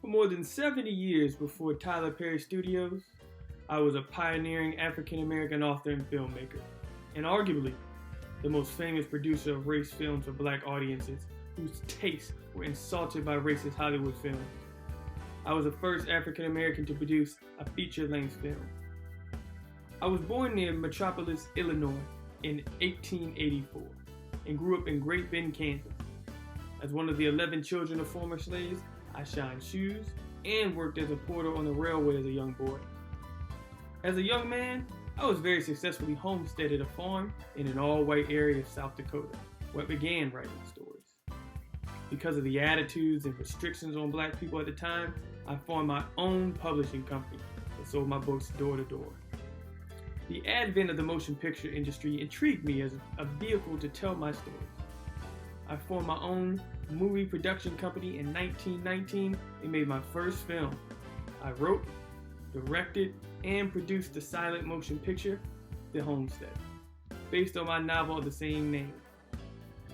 For more than 70 years before Tyler Perry Studios, I was a pioneering African American author and filmmaker, and arguably the most famous producer of race films for black audiences whose tastes were insulted by racist Hollywood films. I was the first African American to produce a feature-length film. I was born near Metropolis, Illinois in 1884 and grew up in Great Bend, Kansas. As one of the 11 children of former slaves, I shined shoes and worked as a porter on the railway as a young boy. As a young man, I was very successfully homesteaded a farm in an all-white area of South Dakota, where I began writing stories. Because of the attitudes and restrictions on black people at the time, I formed my own publishing company and sold my books door to door. The advent of the motion picture industry intrigued me as a vehicle to tell my stories. I formed my own movie production company in 1919 and made my first film. I wrote, directed, and produced the silent motion picture, The Homestead, based on my novel of the same name.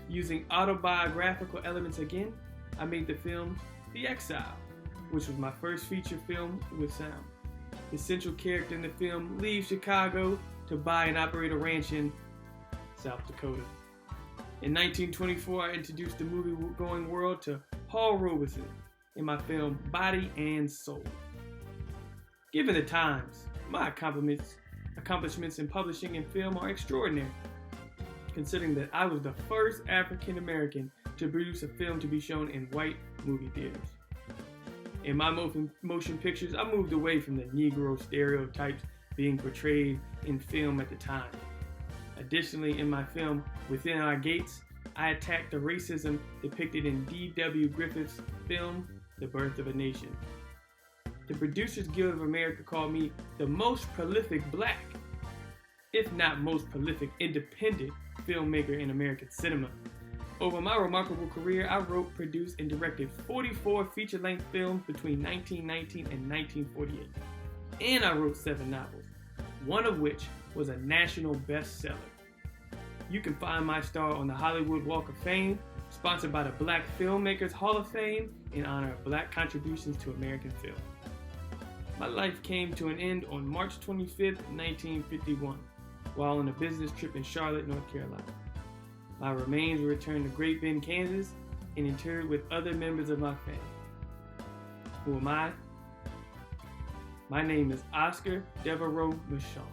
Using autobiographical elements again, I made the film The Exile, which was my first feature film with sound. The central character in the film leaves Chicago to buy and operate a ranch in South Dakota. In 1924, I introduced the movie-going world to Paul Robeson in my film Body and Soul. Given the times, my accomplishments in publishing and film are extraordinary, considering that I was the first African American to produce a film to be shown in white movie theaters. In my motion pictures, I moved away from the Negro stereotypes being portrayed in film at the time. Additionally, in my film Within Our Gates, I attacked the racism depicted in D.W. Griffith's film The Birth of a Nation. The Producers Guild of America called me the most prolific black, if not most prolific independent filmmaker in American cinema. Over my remarkable career, I wrote, produced, and directed 44 feature-length films between 1919 and 1948. And I wrote 7 novels, one of which was a national bestseller. You can find my star on the Hollywood Walk of Fame, sponsored by the Black Filmmakers Hall of Fame in honor of black contributions to American film. My life came to an end on March 25, 1951, while on a business trip in Charlotte, North Carolina. My remains were returned to Great Bend, Kansas, and interred with other members of my family. Who am I? My name is Oscar Devereaux Michon.